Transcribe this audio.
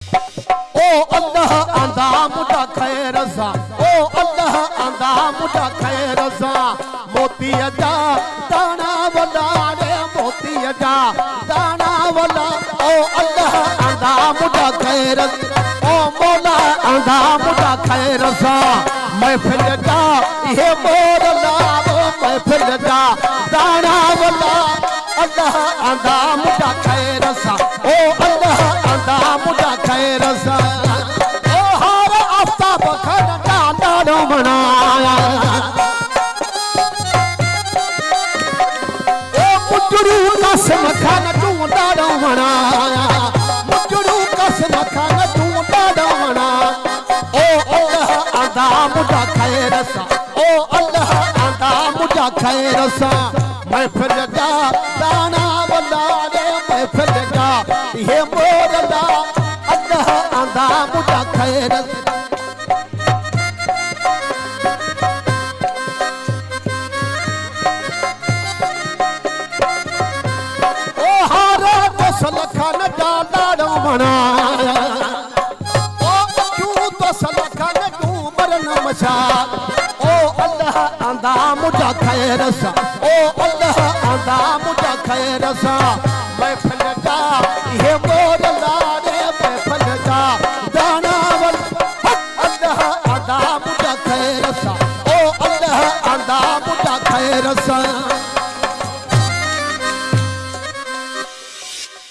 ओ अल्लाह आंदा मुझा खैर सा, ओ अल्लाह आंदा मुझा खैर सा। मोती जा दाना वाला रे मोती जा दाना वाला, ओ अल्लाह आंदा मुझा खैर, ओ मौला आंदा मुझा खैर सा। महफिल जा ये मोर लाओ महफिल जा दाना वाला, अल्लाह आंदा मुझा खैर सा, ओ अल्लाह आंदा मुझा खैर सा। ओ हर आफ्ताब खन डालो मनाया, ओ मुजरू कसम खन तू डालो मनाया, मुजरू कसम खन तू डालो मना। ओ अल्लाह आंदा मुझा खैर सा, ओ अल्लाह आंदा मुझा खैर सा। महफिल जा दाना वाला रे महफिल जा ये मोर ला, अल्लाह आंदा मुझा खैर। ओ हारे दसल खन डालो मनाया, ओ क्यों दसल खन तू मरन मचा। ओ अल्लाह आंदा मुझा खैर सा, ओ अल्लाह आंदा मुझा खैर सा। महफिल जा ये मोर ला रे महफिल जा दाना वाला, अल्लाह आंदा मुझा खैर सा, ओ अल्लाह आंदा मुझा खैर सा।